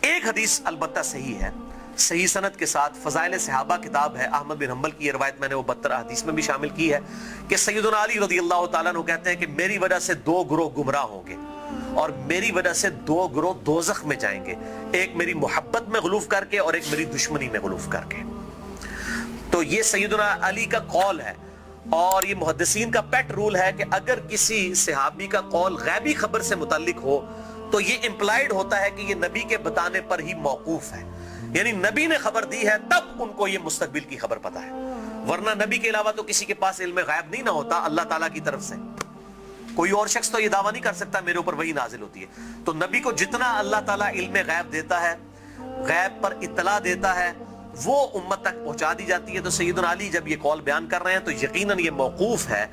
ایک حدیث البتہ صحیح ہے، صحیح سند کے ساتھ، فضائل صحابہ کتاب ہے، احمد بن حنبل کی یہ روایت میں نے وہ 72 حدیث میں بھی شامل کی ہے کہ سیدنا علی رضی اللہ تعالیٰ عنہ کہتے ہیں کہ میری وجہ سے 2 گروہ گمراہ ہوں گے اور میری وجہ سے 2 گروہ دوزخ میں جائیں گے، ایک میری محبت میں غلوف کر کے اور ایک میری دشمنی میں غلوف کر کے۔ تو یہ سیدنا علی کا قول ہے، اور یہ محدثین کا پیٹ رول ہے کہ اگر کسی صحابی کا قول غیبی خبر سے متعلق ہو تو یہ امپلائیڈ ہوتا ہے کہ یہ نبی کے بتانے پر ہی موقوف ہے، یعنی نبی نے خبر دی ہے تب ان کو یہ مستقبل کی خبر پتا ہے، ورنہ نبی کے علاوہ تو کسی کے پاس علم غیب نہیں نہ ہوتا اللہ تعالیٰ کی طرف سے۔ کوئی اور شخص تو یہ دعویٰ نہیں کر سکتا میرے اوپر وہی نازل ہوتی ہے، تو نبی کو جتنا اللہ تعالیٰ علم غیب دیتا ہے، غیب پر اطلاع دیتا ہے، وہ امت تک پہنچا دی جاتی ہے۔ تو سیدنا علی جب یہ قول بیان کر رہے ہیں تو یقیناً یہ موقوف ہے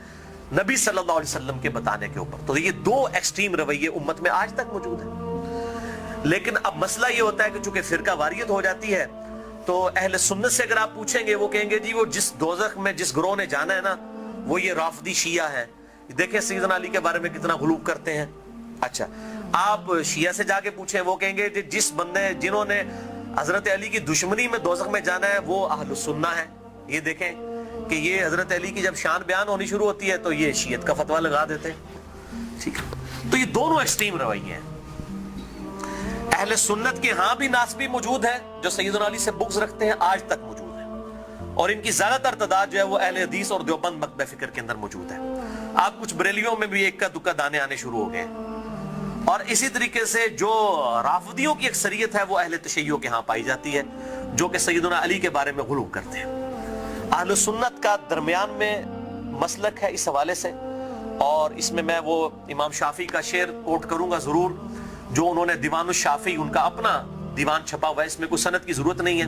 نبی صلی اللہ علیہ وسلم کے بتانے کے اوپر۔ تو یہ 2 ایکسٹریم رویے امت میں آج تک موجود ہیں، لیکن اب مسئلہ یہ ہوتا ہے کہ چونکہ فرقہ واریت ہو جاتی ہے تو اہل سنت سے اگر آپ پوچھیں گے وہ کہیں گے جی وہ جس دوزخ میں جس گروہ نے جانا ہے نا وہ یہ رافضی شیعہ ہے، دیکھیں سیدنا علی کے بارے میں کتنا غلو کرتے ہیں۔ اچھا آپ شیعہ سے جا کے پوچھیں وہ کہیں گے جس بندے جنہوں نے حضرت علی کی دشمنی میں دوزخ میں جانا ہے وہ اہل سنہ ہے۔ یہ دیکھیں کہ یہ حضرت علی کی جب شان بیان ہونی شروع ہوتی ہے تو یہ شیعت کا فتویٰ لگا دیتے ہیں، ٹھیک ہے۔ تو یہ دونوں ایکسٹریم رویے ہیں۔ اہل سنت کے ہاں بھی ناسبی موجود ہیں جو سیدنا علی سے بغض رکھتے ہیں، آج تک موجود ہیں، اور ان کی زیادہ تر تعداد جو ہے وہ اہل حدیث اور دیوبند مکتبہ فکر کے اندر موجود ہے۔ آپ کچھ بریلیوں میں بھی ایک کا دکا دانے آنے شروع ہو گئے ہیں، اور اسی طریقے سے جو رافضیوں کی اکثریت ہے وہ اہل تشیع کے ہاں پائی جاتی ہے جو کہ سیدنا علی کے بارے میں غلو کرتے ہیں۔ اہل سنت کا درمیان میں مسلک ہے اس حوالے سے، اور اس میں وہ امام شافعی کا شعر کوٹ کروں گا ضرور، جو انہوں نے دیوان الشافعی ان کا اپنا دیوان چھپا ہوا ہے، اس میں کوئی سند کی ضرورت نہیں ہے،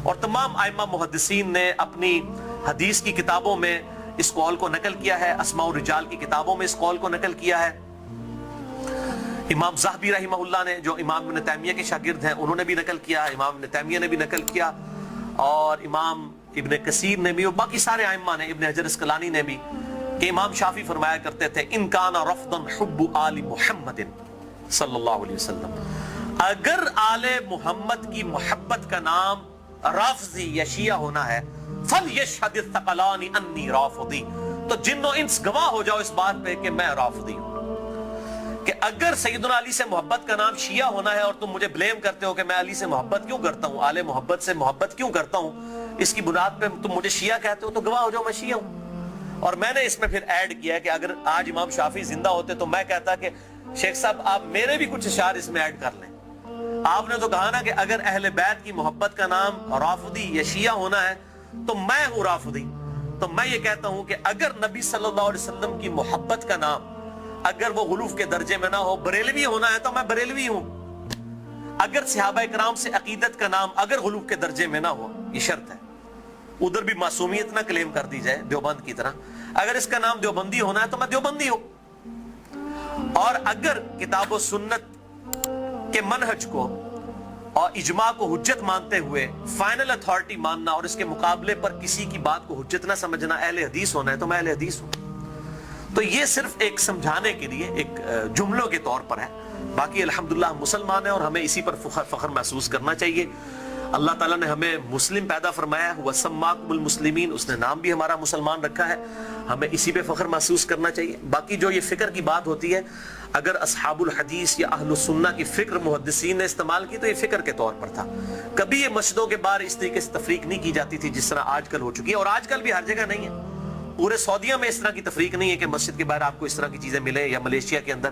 اور تمام ائمہ محدثین نے اپنی حدیث کی کتابوں میں اس قول کو نقل کیا ہے، اسماء الرجال کی کتابوں میں اس قول کو نقل کیا ہے۔ امام زاہبی رحمہ اللہ نے جو امام ابن تیمیہ کے شاگرد ہیں انہوں نے بھی نقل کیا، امام ابن تیمیہ نے بھی نقل کیا، اور امام ابن کثیر نے بھی، اور باقی سارے ائمہ نے، ابن حجر اسقلانی نے بھی، کہ امام شافعی فرمایا کرتے تھے ان کان رفضا حب آل محمد صلی اللہ علیہ وسلم، اگر آل محمد کی محبت کا نام رافضی یا شیعہ ہونا ہے فَلْيَشْهَدِ الثَّقَلَانِ أَنِّي رَافِضِي، تو جن و انس گواہ ہو جاؤ اس بات پہ کہ میں رافضی ہوں۔ کہ اگر سیدنا علی سے محبت کا نام شیعہ ہونا ہے اور تم مجھے بلیم کرتے ہو کہ میں علی سے محبت کیوں کرتا ہوں، آل محبت سے محبت کیوں کرتا ہوں، اس کی بنیاد پہ تم مجھے شیعہ کہتے ہو، تو گواہ ہو جاؤ میں شیعہ ہوں۔ اور میں نے اس میں پھر ایڈ کیا کہ اگر آج امام شافعی زندہ ہوتے تو میں کہتا کہ شیخ صاحب آپ میرے بھی کچھ اشعار اس میں ایڈ کر لیں۔ آپ نے تو کہا نا کہ اگر اہل بیت کی محبت کا نام رافضی یا شیعہ ہونا ہے تو میں ہوں رافضی، تو میں یہ کہتا ہوں کہ اگر نبی صلی اللہ علیہ وسلم کی محبت کا نام اگر وہ غلوف کے درجے میں نہ ہو، بریلوی ہونا ہے تو میں بریلوی ہوں۔ اگر صحابہ کرام سے عقیدت کا نام اگر غلوف کے درجے میں نہ ہو، یہ شرط ہے، ادھر بھی معصومیت نہ کلیم کر دی جائے دیوبند کی طرح، اگر اس کا نام دیوبندی ہونا ہے تو میں دیوبندی ہوں۔ اور اگر کتاب و سنت کے منہج کو اور اجماع کو حجت مانتے ہوئے فائنل اتھارٹی ماننا اور اس کے مقابلے پر کسی کی بات کو حجت نہ سمجھنا اہل حدیث ہونا ہے تو میں اہل حدیث ہوں۔ تو یہ صرف ایک سمجھانے کے لیے ایک جملوں کے طور پر ہے، باقی الحمدللہ ہم مسلمان ہیں اور ہمیں اسی پر فخر محسوس کرنا چاہیے۔ اللہ تعالیٰ نے ہمیں مسلم پیدا فرمایا ہے، وَسَمَّاكُمُ الْمُسْلِمِينَ، اس نے نام بھی ہمارا مسلمان رکھا ہے، ہمیں اسی پہ فخر محسوس کرنا چاہیے۔ باقی جو یہ فکر کی بات ہوتی ہے، اگر اصحاب الحدیث یا اہل السنہ کی فکر محدثین نے استعمال کی تو یہ فکر کے طور پر تھا، کبھی یہ مسجدوں کے باہر اس طریقے سے تفریق نہیں کی جاتی تھی جس طرح آج کل ہو چکی ہے، اور آج کل بھی ہر جگہ نہیں ہے۔ پورے سعودیہ میں اس طرح کی تفریق نہیں ہے کہ مسجد کے باہر آپ کو اس طرح کی چیزیں ملیں، یا ملیشیا کے اندر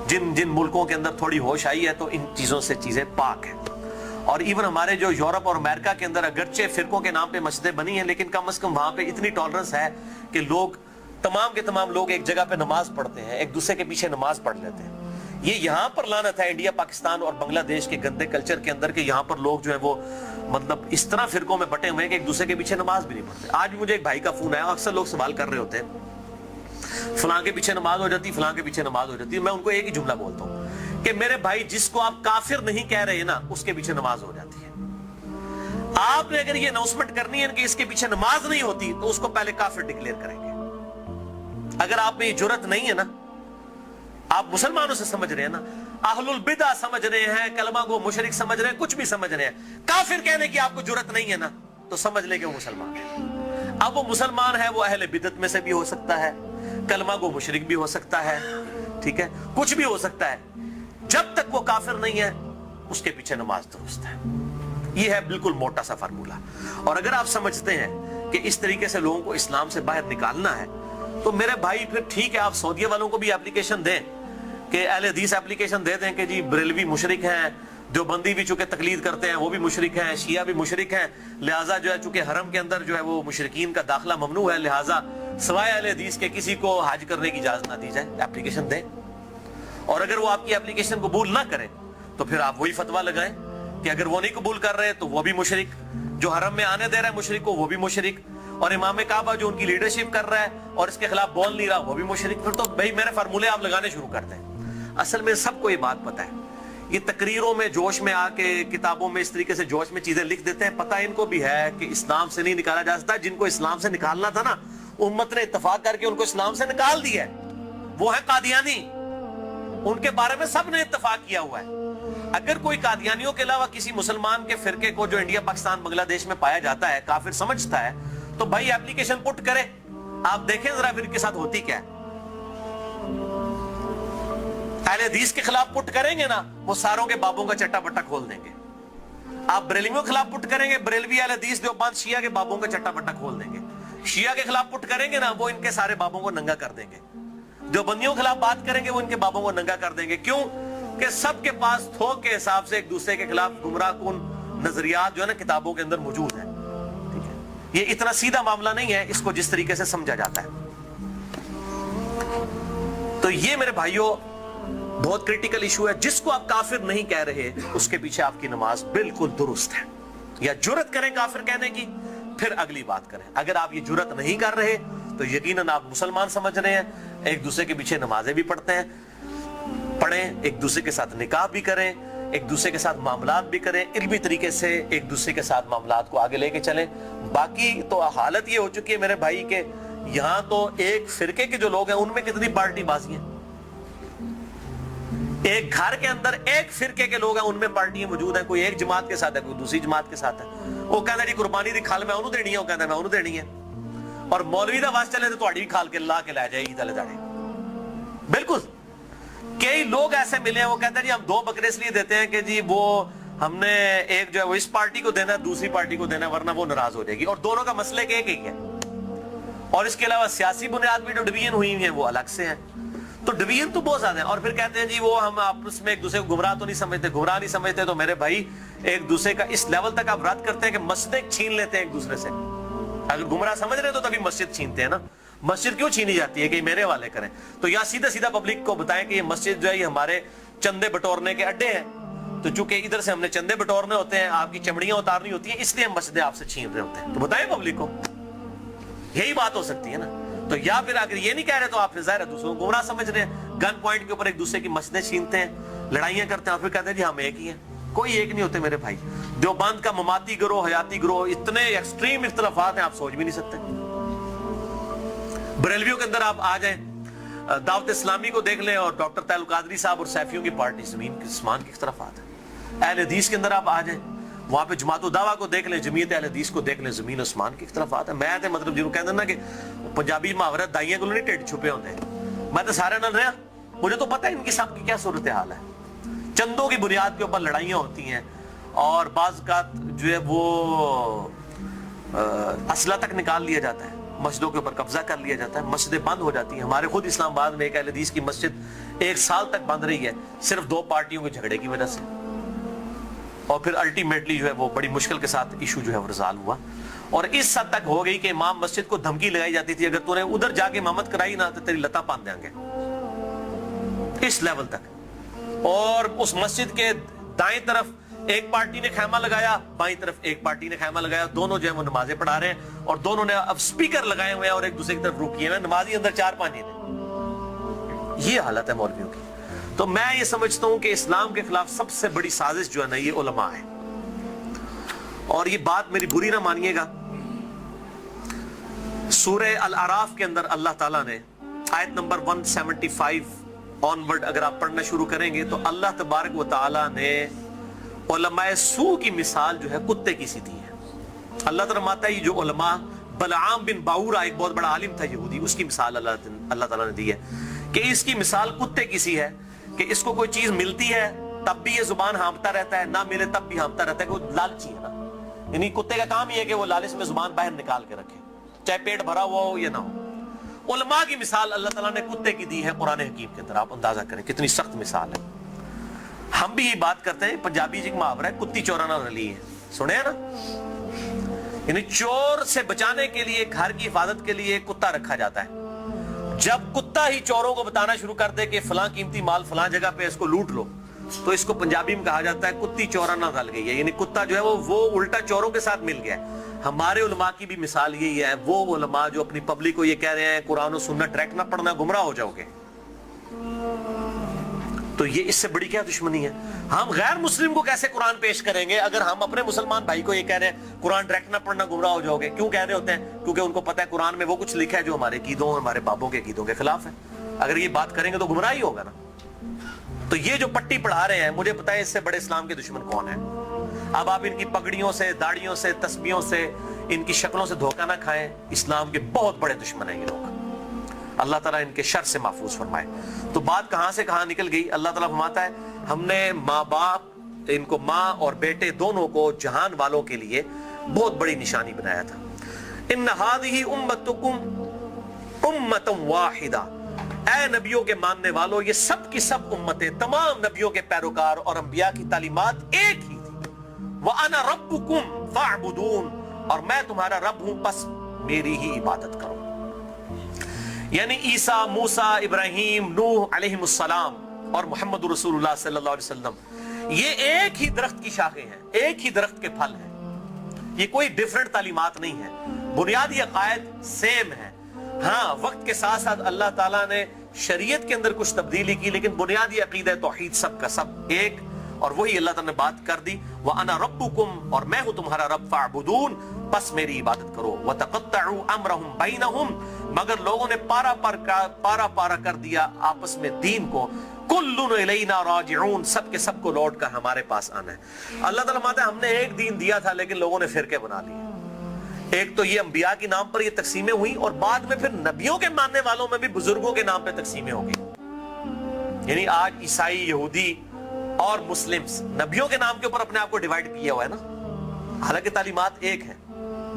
جن ملکوں کے اندر تھوڑی ہوش آئی ہے تو ان چیزوں سے چیزیں پاک ہیں۔ اور ایون ہمارے جو یورپ اور امریکہ کے اندر اگرچہ فرقوں کے نام پہ مسجدیں بنی ہیں لیکن کم از کم وہاں پہ اتنی ٹالرنس ہے کہ لوگ تمام کے تمام لوگ ایک جگہ پہ نماز پڑھتے ہیں، ایک دوسرے کے پیچھے نماز پڑھ لیتے ہیں۔ یہ یہاں پر لعنت ہے انڈیا، پاکستان اور بنگلہ دیش کے گندے کلچر کے اندر کہ یہاں پر لوگ جو ہے وہ مطلب اس طرح فرقوں میں بٹے ہوئے ہیں کہ ایک دوسرے کے پیچھے نماز بھی نہیں پڑھتے۔ آج بھی مجھے ایک بھائی کا فون آیا، اکثر لوگ سوال کر رہے ہوتے ہیں فلاں کے پیچھے نماز ہو جاتی، فلاں کے پیچھے نماز ہو جاتی ہے۔ میں ان کو ایک ہی جملہ بولتا ہوں کہ میرے بھائی جس کو آپ کافر نہیں کہہ رہے نا اس کے پیچھے نماز ہو جاتی ہے۔ آپ نے اگر یہ اناؤنسمنٹ کرنی ہے کہ اس کے پیچھے نماز نہیں ہوتی تو اس کو پہلے کافر ڈکلیئر کریں گے۔ اگر آپ میں یہ جرت نہیں ہے نا، آپ مسلمانوں سے سمجھ رہے ہیں نا، अहलुल बिदा समझ रहे हैं, कलमा को मुशरिक समझ रहे हैं, कुछ भी समझ रहे हैं, काफिर कहने की आपको जुर्रत नहीं है ना, तो समझ ले कि वो मुसलमान है। अब वो मुसलमान है, वो अहले बिदत में से भी हो सकता है, कलमा को मुशरिक भी हो सकता है, ठीक है, कुछ भी हो सकता है। जब तक वो काफिर नहीं है उसके पीछे नमाज दुरुस्त है। ये है बिल्कुल मोटा सा फार्मूला। और अगर आप समझते हैं कि इस तरीके से लोगों को इस्लाम से बाहर निकालना है, तो मेरे भाई फिर ठीक है, आप सऊदी वालों को भी एप्लीकेशन दें कि अहले हदीस एप्लीकेशन दे दें कि जी बरेलवी मुशरिक हैं, देवबंदी भी चूंकि तकलीद करते हैं वो भी मुशरिक हैं, शिया भी मुशरिक हैं, लिहाजा जो है चूंकि हरम के अंदर जो है वो मुशरिकीन का दाखिला ममनू है, लिहाजा सवाए अहले हदीस के किसी को हज करने की इजाजत ना दी जाए। एप्लीकेशन दें। और अगर वो आपकी एप्लीकेशन कबूल ना करें तो फिर आप वही फतवा लगाएं कि अगर वो नहीं कबूल कर रहे तो वो भी मुशरिक, जो हरम में आने दे रहा है मुशरिक को वो भी मुशरिक, और इमाम काबा जो उनकी लीडरशिप कर रहा है और इसके खिलाफ बोल नहीं रहा वो भी मुशरिक। फिर तो भाई मेरे फार्मूले आप लगाने शुरू कर दें। असल में सबको ये बात पता है, ये तकरीरों में जोश में आके किताबों में इस तरीके से जोश में चीजें लिख देते हैं। पता इनको भी है कि इस्लाम से नहीं निकाला जा सकता। जिनको इस्लाम से निकालना था ना, उम्मत ने इत्तेफाक करके उनको इस्लाम से निकाल दिया है, वो है कादियानी। उनके बारे में सब ने इत्तेफाक किया हुआ है। अगर कोई कादियानियों के अलावा किसी मुसलमान के फिरके को जो इंडिया पाकिस्तान बांग्लादेश में पाया जाता है काफिर समझता है, तो भाई एप्लीकेशन पुट करे, आप देखें जरा फिर के साथ होती क्या है। अहले हदीस के खिलाफ पुट करेंगे ना, वो सारों के बाबों का चट्टा बट्टा खोल देंगे। आप बरेलवियों के खिलाफ पुट करेंगे, बरेलवी अहले हदीस देवबंद शिया के बाबों का चट्टा बट्टा खोल देंगे। शिया के खिलाफ पुट करेंगे ना, वो इनके सारे बाबों को नंगा कर देंगे। देवबंदियों के खिलाफ बात करेंगे, वो इनके बाबों को नंगा कर देंगे। क्यों? कि सबके पास थोक के हिसाब से एक दूसरे के खिलाफ गुमराहकुन नजरियात जो है ना किताबों के अंदर मौजूद है। ठीक है, ये इतना सीधा मामला नहीं है इसको जिस तरीके से समझा जाता है। तो ये मेरे भाइयों बहुत क्रिटिकल इशू है। जिसको आप काफिर नहीं कह रहे उसके पीछे आपकी नमाज बिल्कुल दुरुस्त है। या जुर्रत करें काफिर कहने की, फिर अगली बात करें। अगर आप ये जुर्रत नहीं कर रहे तो यकीनन आप मुसलमान समझ रहे हैं, एक दूसरे के पीछे नमाजें भी पढ़ते हैं, पढ़ें, एक दूसरे के साथ निकाह भी करें, एक दूसरे के साथ मामलात भी करें, इल्मी तरीके से एक दूसरे के साथ मामलात को आगे लेके चलें। बाकी तो हालत ये हो चुकी है मेरे भाई के यहां तो एक फिरके के जो लोग हैं उनमें कितनी पार्टी बाजी है। एक घर के अंदर एक फिरके के लोग हैं, उनमें पार्टियां मौजूद हैं। कोई एक जमात के साथ है, कोई दूसरी जमात के साथ है। वो कहता जी कुर्बानी दी खाल मैं उन्होंने देनी है, वो कहता मैं उन्होंने देनी है। और मौलवी दा वास चले तो तुम्हारी भी खाल के ला के लै जाए ईद वाले दाड़े। बिल्कुल कई लोग ऐसे मिले हैं, वो कहते हैं जी हम 2 बकरे इसलिए देते हैं कि जी वो हमने एक जो है वो इस पार्टी को देना है, दूसरी पार्टी को देना है, वरना वो नाराज हो जाएगी। और दोनों का मसले एक ही है। और इसके अलावा सियासी बुनियाद भी जो डिवीजन हुई है वो अलग से है। तो डिवीजन तो बहुत ज्यादा है। और फिर कहते हैं जी वो हम आपस में एक दूसरे को गुमराह तो नहीं समझते, गुमराह नहीं समझते। तो मेरे भाई एक दूसरे का इस लेवल तक आप रद्द करते हैं कि मस्जिदें छीन लेते हैं एक दूसरे से। अगर गुमराह समझ रहे तो तभी मस्जिद छीनते हैं ना। मस्जिद क्यों छीनी जाती है कि मेरे वाले करें? तो या सीधा सीधा पब्लिक को बताएं कि ये मस्जिद जो है ये हमारे चंदे बटोरने के अड्डे हैं। तो चूंकि इधर से हमने चंदे बटोरने होते हैं, आपकी चमड़ियां उतारनी होती हैं, इसलिए हम मस्जिदें आपसे छीन रहे होते हैं। तो बताएं पब्लिक को, यही बात हो सकती है ना। तो या फिर अगर ये नहीं कह रहे तो आप ज़ाहिर है दूसरों को गुमराह समझ रहे हैं। गन पॉइंट के ऊपर एक दूसरे की मस्जिदें छीनते हैं, लड़ाइयां करते हैं और फिर कहते हैं जी हम एक ही हैं। कोई एक नहीं होते मेरे भाई। देवबंद का ममाती गिरोह, हयाती गिरोह, इतने एक्सट्रीम इख्तिलाफात हैं आप सोच भी नहीं सकते। बरेलवियों के अंदर आप आ जाएं, दावत इस्लामी को देख लें और डॉक्टर तैयब कादरी साहब और सैफियों की पार्टी जमीन के आसमान की इख्तिलाफात है। अहले हदीस के अंदर आप आ जाएं, वहां पे जमात दावा को देख लें, जमीयत अहले हदीस को देख लें, जमीन आसमान की इख्तिलाफात है। मैं तो मतलब जिन्होंने कहते ना कि पंजाबी मुहावरा दाइयां को नहीं टेढ़ छुपे होते हैं। मैं तो सारे नाल रहा, मुझे तो पता है इनकी सबकी क्या सूरत हाल है। चंदों की बुनियाद के ऊपर लड़ाइयां होती हैं और बाज़ औक़ात जो है वो असला तक निकाल लिया जाता है, मस्जिदों के ऊपर कब्जा कर लिया जाता है, मस्जिदें बंद हो जाती हैं। हमारे खुद इस्लामाबाद में एक अहले हदीस की मस्जिद 1 साल तक बंद रही है, सिर्फ 2 पार्टियों के झगड़े की वजह से। और फिर अल्टीमेटली जो है वो बड़ी मुश्किल के साथ इशू जो है वो रिजॉल्व हुआ। और इस हद तक हो गई कि इमाम मस्जिद को धमकी लगाई जाती थी, अगर तूने उधर जाके इमामत कराई ना तो तेरी लता पान देंगे, इस लेवल तक। और उस मस्जिद के दाएं तरफ एक पार्टी ने खैमा लगाया, बाईं तरफ एक पार्टी ने खैमा लगाया, दोनों जो है वो नमाजें पढ़ा रहे हैं और दोनों ने अब स्पीकर लगाए हुए हैं और एक दूसरे की तरफ रुक किए हुए, नमाजी अंदर 4-5 ने। ये हालत है मौलवियों की। तो मैं ये समझता हूं कि इस्लाम के खिलाफ सबसे बड़ी साजिश जो है ना ये उलमा है। और ये बात मेरी बुरी ना मानिएगा, सूरह अल-अराफ के अंदर अल्लाह ताला ने आयत नंबर 175 ऑनवर्ड अगर आप पढ़ना शुरू करेंगे तो अल्लाह तबारक व तआला ने उलमाए सू की मिसाल जो है कुत्ते की सी दी है। अल्लाह ताला माता है, ये जो उलमा, बलआम बिन बाऊरा एक बहुत बड़ा आलिम था यहूदी, उसकी मिसाल अल्लाह ताला ने दी है कि इसकी मिसाल कुत्ते की सी है कि इसको कोई चीज मिलती है तब भी ये जुबान हाँफता रहता है, ना मिले तब भी हाँफता रहता है, कि वो लालची है ना। यानी कुत्ते का काम ही है कि वो लालच में जुबान बाहर निकाल के रखे, चाहे पेट भरा हुआ हो या ना हो। उलमा की मिसाल अल्लाह ताला ने कुत्ते की दी है कुरान हकीम के अंदर। आप अंदाजा करें कितनी सख्त मिसाल है। हम भी ये बात करते हैं, पंजाबी जी मुहावरा है, कुत्ती चोराना रली है, सुने ना। यानी चोर से बचाने के लिए, घर की हिफाजत के लिए कुत्ता रखा जाता है। जब कुत्ता ही चोरों को बताना शुरू कर दे कि फलां कीमती माल फलां जगह पे इसको लूट लो, तो इसको पंजाबी में कहा जाता है कुत्ती चोराना रल गई है। यानी कुत्ता जो है वो उल्टा चोरों के साथ मिल गया है। हमारे उलमा की भी मिसाल यही है। वो उलमा जो अपनी पब्लिक को ये कह रहे हैं कुरान और सुन्नत डायरेक्ट ना पढ़ना, गुमराह हो जाओगे, तो ये इससे बड़ी क्या दुश्मनी है। हम गैर मुस्लिम को कैसे कुरान पेश करेंगे अगर हम अपने मुसलमान भाई को ये कह रहे हैं कुरान डायरेक्ट ना पढ़ना, गुमराह हो जाओगे। क्यों कह रहे होते हैं? क्योंकि उनको पता है कुरान में वो कुछ लिखा है जो हमारे कीदों, हमारे बाबों के कीदों के खिलाफ है। अगर ये बात करेंगे तो गुमराह ही होगा ना। तो ये जो पट्टी पढ़ा रहे हैं, मुझे पता है इससे बड़े इस्लाम के दुश्मन कौन है। अब आप इनकी पगड़ियों से, दाढ़ियों से, तस्बीहों से, इनकी शक्लों से धोखा ना खाएं। इस्लाम के बहुत बड़े दुश्मन हैं ये लोग। अल्लाह ताला इनके शर से महफूज फरमाए। तो बात कहां से कहां निकल गई। अल्लाह ताला फरमाता है हमने माँ बाप, इनको माँ और बेटे दोनों को जहान वालों के लिए बहुत बड़ी निशानी बनाया था। इन्न हादिही उम्मतुकुम उम्मतम वाहिदा, ऐ नबियों के मानने वालों, ये सब की सब उम्मतें, तमाम नबियों के पैरोकार और अंबिया की तालीमात एक ही थी। व अना रब्बुकुम फअबुदून, और मैं तुम्हारा रब हूं, बस मेरी ही इबादत करो। यानी ईसा, मूसा, इब्राहिम, नूह अलैहिमुस्सलाम और मोहम्मद रसूलुल्लाह सल्लल्लाहु अलैहि वसल्लम, ये एक ही दरख्त की शाखें हैं, एक ही दरख्त के फल हैं। ये कोई डिफरेंट तालीमात नहीं है, बुनियादी अकायद सेम है। हाँ, वक्त के साथ साथ अल्लाह ताला ने शरीयत के अंदर कुछ तब्दीली की, लेकिन बुनियादी अकीदा तौहीद सब का सब एक, और वही अल्लाह ताला ने बात कर दी। व अना रब्बुकुम, और मैं हूं तुम्हारा रब, फअबुदून, बस मेरी इबादत करो। व तक़त्तअू अम्रहुम बैनहुम, मगर लोगों ने पारा पारा कर दिया आपस में दीन को। कुल्लुन इलैना राजिऊन, सब के सब को लौट कर हमारे पास आना है। अल्लाह ताला माता है हमने एक दीन दिया था, लेकिन लोगों ने फिरके बना लिए। एक तो ये अंबिया के नाम पर ये तकसीमें हुई, और बाद में फिर नबियों के मानने वालों में भी बुजुर्गों के नाम पे तकसीमें हो गई। यानी आज ईसाई, यहूदी और मुस्लिम्स नबियों के नाम के ऊपर अपने आप को डिवाइड किया हुआ है ना, हालांकि तालीमात एक है।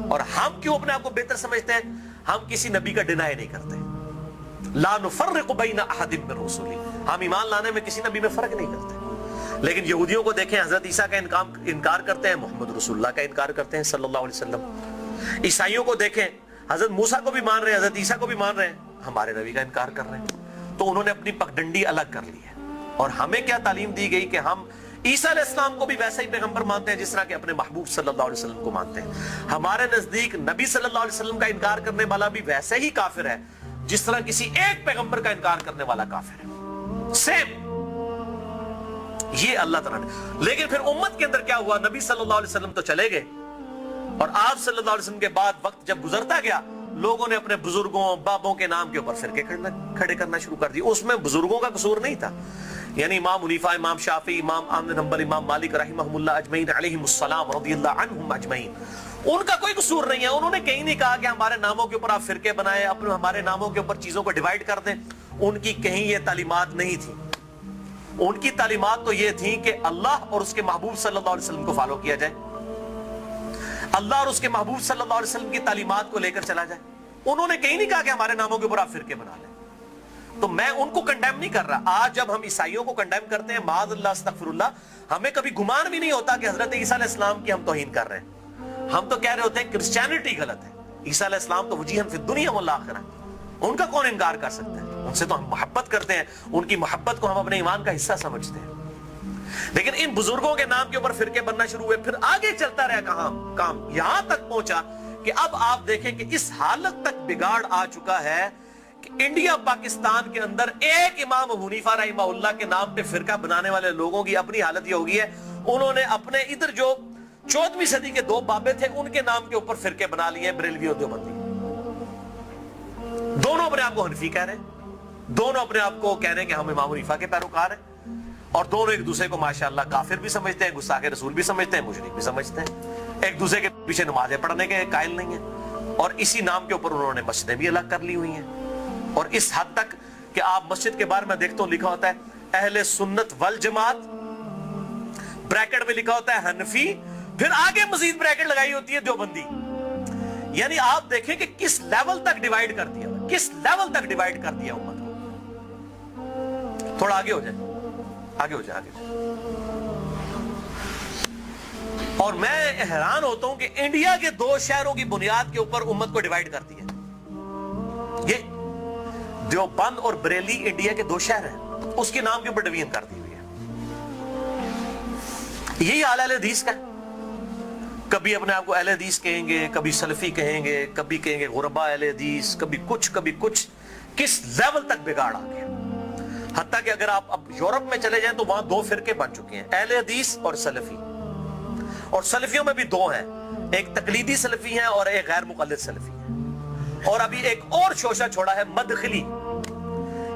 और हम क्यों अपने आप को बेहतर समझते हैं? हम किसी नबी का डिनाई नहीं करते। ला नुफर्रिकु बैना अहदिन मिन रुसुली, हम ईमान लाने में किसी नबी में फर्क नहीं करते। लेकिन यहूदियों को देखें, हजरत ईसा का इनकार करते हैं, मोहम्मद रसूलुल्लाह का इनकार करते हैं सल्लल्लाहु अलैहि वसल्लम। ईसाइयों को देखें, हजरत मूसा को भी मान रहे हैं, हजरत ईसा को भी मान रहे हैं, हमारे नबी का इनकार कर रहे हैं। तो उन्होंने अपनी पगडंडी अलग कर ली है। और हमें क्या तालीम दी गई कि हम ईसा अलैहिस्सलाम को भी वैसा ही पैगंबर मानते हैं जिस तरह के अपने महबूब सल्लल्लाहु अलैहि वसल्लम को मानते हैं। हमारे नजदीक नबी सल्लल्लाहु अलैहि वसल्लम का इनकार करने वाला भी वैसे ही काफिर है जिस तरह किसी एक पैगंबर का इनकार करने वाला काफिर है। सेम ये अल्लाह ताला ने। लेकिन फिर उम्मत के अंदर क्या हुआ? नबी सल्लल्लाहु अलैहि वसल्लम तो चले गए, और आप सल्लल्लाहु अलैहि वसल्लम के बाद वक्त जब गुजरता गया, लोगों ने अपने बुजुर्गों, बाबों के नाम के ऊपर फिरके खड़े करना शुरू कर दिए। उसमें बुजुर्गों का कसूर नहीं था। यानी इमाम हनीफा, इमाम शाफी, इमाम अहमद बिन हंबल, इमाम मालिक रहमहुल्लाह अजमईन अलैहिमुस्सलाम रदियल्लाहु अन्हुम अजमईन, उनका कोई कसूर नहीं है। उन्होंने कहीं नहीं कहा कि हमारे नामों के ऊपर आप फिरके बनाए, अपने हमारे नामों के ऊपर चीजों को डिवाइड कर दें। उनकी कहीं ये तालीमात नहीं थी। उनकी तालीमात तो ये थी कि अल्लाह और उसके महबूब सल्लल्लाहु अलैहि वसल्लम को फॉलो किया जाए, अल्लाह और उसके महबूब सल्लल्लाहु अलैहि वसल्लम की तालीमात को लेकर चला जाए। उन्होंने कहीं नहीं कहा कि हमारे नामों के ऊपर आप फिरके बना लें। तो मैं उनको कंडेम नहीं कर रहा। आज जब हम ईसाइयों को कंडेम करते हैं, माअज़ल्लाह अस्तगफिरुल्लाह, हमें कभी गुमान भी नहीं होता कि हजरत ईसा अलैहिस्सलाम की हम तौहीन कर रहे हैं। हम तो कह रहे होते हैं क्रिश्चियनिटी गलत है, ईसा अलैहिस्सलाम तो वजीहन फिद दुनिया वल आखिरह, उनका कौन इनकार कर सकता है? उनसे तो हम मोहब्बत करते हैं, उनकी मोहब्बत को हम अपने ईमान का हिस्सा समझते हैं। लेकिन इन बुजुर्गों के नाम के ऊपर फिरके बनना शुरू हुए, फिर आगे चलता रहा काम यहां तक पहुंचा कि अब आप देखें कि इस हालत तक बिगाड़ आ चुका है कि इंडिया पाकिस्तान के अंदर एक इमाम हनीफा रहमहुल्लाह के नाम पे फिरका बनाने वाले लोगों की अपनी हालत ये हो गई है, उन्होंने अपने इधर जो 14वीं सदी के दो बाबे थे उनके नाम के ऊपर फिरके बना लिए, बरेलवी और देवबंदी। दोनों अपने आप को हनफी कह रहे हैं। دونوں اپنے آپ کو کہہ رہے ہیں کہ ہم امام حنیفہ کے پیروکار ہیں، اور دونوں ایک دوسرے کو ماشاءاللہ کافر بھی سمجھتے ہیں، گستاخ رسول بھی سمجھتے ہیں، مشرک بھی سمجھتے ہیں، ایک دوسرے کے پیچھے نمازیں پڑھنے کے قائل نہیں ہیں، اور اسی نام کے اوپر انہوں نے مسجدیں بھی الگ کر لی ہوئی ہیں، اور اس حد تک کہ آپ مسجد کے بارے میں دیکھتا ہوں لکھا ہوتا ہے اہل سنت والجماعت، بریکٹ میں لکھا ہوتا ہے حنفی، پھر آگے مزید بریکٹ لگائی ہوتی ہے دیوبندی. یعنی آپ دیکھیں کہ کس لیول تک ڈیوائیڈ کر دیا، کس لیول تک ڈیوائیڈ کر دیا امت کو. تھوڑا آگے ہو جائے، آگے ہو جائے، آگے ہو جائے. اور میں حیران ہوتا ہوں کہ انڈیا کے 2 شہروں کی بنیاد کے اوپر امت کو ڈیوائیڈ کر دیا. یہ دیوبند اور بریلی انڈیا کے 2 شہر ہیں، اس کے نام کے اوپر ڈویژن کر دی ہوئی ہے. یہی حال اہل حدیث کا ہے. کبھی اپنے آپ کو اہل حدیث کہیں گے، کبھی سلفی کہیں گے، کبھی کہیں گے غربا اہل حدیث، کبھی کچھ. کس لیول تک بگاڑ آ گیا. حتیٰ کہ اگر آپ اب یورپ میں چلے جائیں تو وہاں 2 فرقے بن چکے ہیں، اہل حدیث اور سلفی. اور سلفیوں میں بھی 2 ہیں، ایک تقلیدی سلفی ہیں اور ایک غیر مقلد سلفی ہیں. اور ابھی ایک اور شوشہ چھوڑا ہے مدخلی.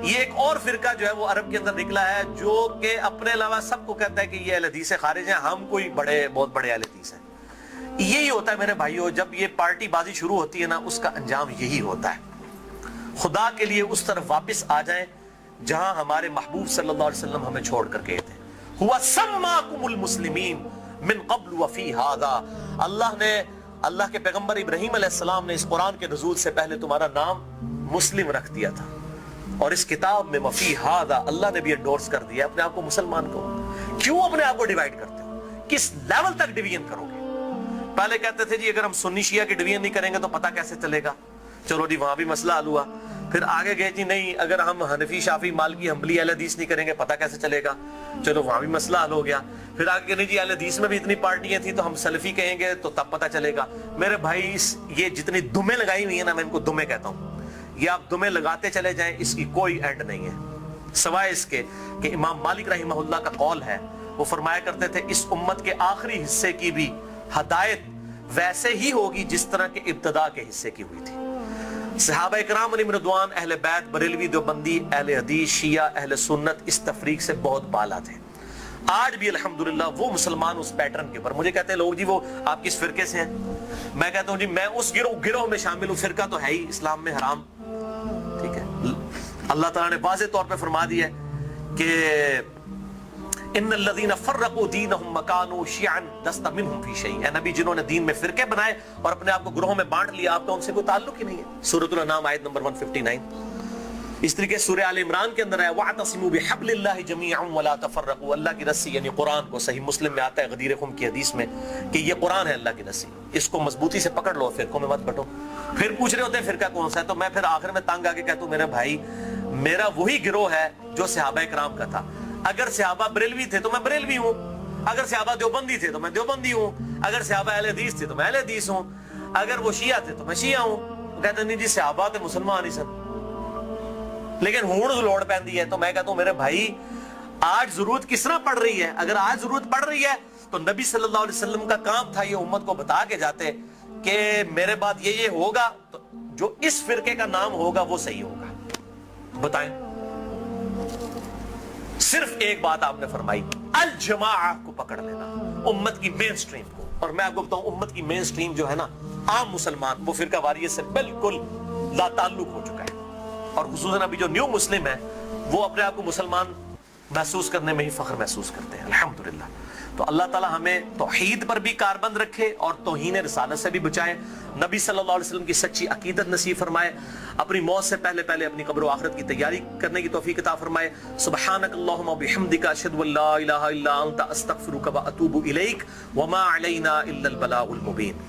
یہ ایک اور فرقہ جو ہے وہ عرب کے اندر نکلا ہے، جو کہ اپنے علاوہ سب کو کہتا ہے کہ یہ اہل حدیث سے خارج ہیں، ہم کوئی بہت بڑے اہل حدیث ہیں. یہی ہوتا ہے میرے بھائیوں، جب یہ پارٹی بازی شروع ہوتی ہے نا، اس کا انجام یہی ہوتا ہے. خدا کے لیے اس طرف واپس آ جائیں جہاں ہمارے محبوب صلی اللہ علیہ وسلم ہمیں چھوڑ کر گئے تھے. ہوا سماکم المسلمین من قبل وفی ھذا. اللہ کے پیغمبر ابراہیم علیہ السلام نے اس قرآن کے نزول سے پہلے تمہارا نام مسلم رکھ دیا تھا، اور اس کتاب میں وفی ھذا اللہ نے بھی انڈورس کر دیا اپنے آپ کو مسلمان کو. کیوں اپنے آپ کو ڈیوائیڈ کرتے ہو؟ کس لیول تک ڈویژن کرو گے؟ پہلے کہتے تھے جی اگر ہم سنی شیعہ کی ڈویژن نہیں کریں گے تو پتہ کیسے چلے گا، چلو جی وہاں بھی مسئلہ حل ہوا. پھر آگے گئے جی نہیں اگر ہم حنفی شافی مالکی حنبلی اہل حدیث نہیں کریں گے پتہ کیسے چلے گا، چلو وہاں بھی مسئلہ حل ہو گیا. پھر آگے کہ نہیں جی اہل حدیث میں بھی اتنی پارٹیاں تھیں تو ہم سلفی کہیں گے تو تب پتہ چلے گا. میرے بھائی یہ جتنی دمیں لگائی ہوئی ہیں نا، میں ان کو دمیں کہتا ہوں، یہ آپ دمیں لگاتے چلے جائیں، اس کی کوئی اینڈ نہیں ہے، سوائے اس کے کہ امام مالک رحمہ اللہ کا قول ہے، وہ فرمایا کرتے تھے اس امت کے آخری حصے کی بھی ہدایت ویسے ہی ہوگی جس طرح کے ابتدا کے حصے کی ہوئی تھی. صحابہ اکرام علیہم رضوان، اہل بیت، بریلوی، دیوبندی، اہل حدیث، شیعہ، اہل سنت اس تفریق سے بہت بالا تھے. آج بھی الحمدللہ وہ مسلمان اس پیٹرن کے اوپر. مجھے کہتے ہیں لوگ جی وہ آپ کس فرقے سے ہیں؟ میں کہتا ہوں جی میں اس گروہ میں شامل ہوں. فرقہ تو ہے ہی اسلام میں حرام، ٹھیک ہے. اللہ تعالیٰ نے واضح طور پہ فرما دیا ہے کہ ان الذین فرقوا دینہم وکانوا شیعا لست منہم فی شیء. اے نبی جنہوں نے دین میں فرقے بنائے اور اپنے آپ کو گروہوں میں بانٹ لیا، آپ کا ان سے کوئی تعلق ہی نہیں ہے. سورۃ الانعام آیت نمبر 159. اس طریقے سورہ آل عمران کے اندر ہے واعتصموا بحبل اللہ جميعا ولا تفرقوا. اللہ کی رسی یعنی قرآن کو، صحیح مسلم میں آتا ہے غدیر خم کی حدیث میں کہ یہ قرآن ہے اللہ کی رسی، اس کو مضبوطی سے پکڑ لو، فرقوں میں مت بٹو. پھر پوچھ رہے ہوتے ہیں فرقہ کون سا ہے، تو میں پھر آخر میں تنگ آ کے کہتا ہوں میرے بھائی میرا وہی گروہ ہے جو صحابہ کرام کا تھا. اگر صحابہ بریلوی تھے تو میں بریلوی ہوں، اگر صحابہ دیوبندی تھے تو میں دیوبندی ہوں، اگر صحابہ اہل حدیث تھے تو میں اہل حدیث ہوں، اگر وہ شیعہ تھے تو میں شیعہ ہوں. کہتے ہیں نہیں جی صحابہ تے مسلمان ہی سن، لیکن ہون لوڑ پیندی ہے. تو میں کہتا ہوں میرے بھائی آج ضرورت کس طرح پڑ رہی ہے؟ اگر آج ضرورت پڑ رہی ہے تو نبی صلی اللہ علیہ وسلم کا کام تھا یہ امت کو بتا کے جاتے کہ میرے بعد یہ ہوگا، تو جو اس فرقے کا نام ہوگا وہ صحیح ہوگا. بتائیں. صرف ایک بات آپ نے فرمائی، الجماعہ کو پکڑ لینا، امت کی مین سٹریم کو. اور میں آپ کو بتاؤں امت کی مین سٹریم جو ہے نا، عام مسلمان، وہ فرقہ واریت سے بالکل لا تعلق ہو چکا ہے. اور خصوصاً ابھی جو نیو مسلم ہے وہ اپنے آپ کو مسلمان محسوس کرنے میں ہی فخر محسوس کرتے ہیں الحمدللہ. تو اللہ تعالی ہمیں توحید پر بھی کاربند رکھے اور توہین رسالت سے بھی بچائے. نبی صلی اللہ علیہ وسلم کی سچی عقیدت نصیب فرمائے. اپنی موت سے پہلے اپنی قبر و آخرت کی تیاری کرنے کی توفیق عطا فرمائے. سبحانک اللہم و بحمدک اشہد ان لا الہ الا انت استغفرک و اتوب الیک وما علینا الا البلاغ المبین.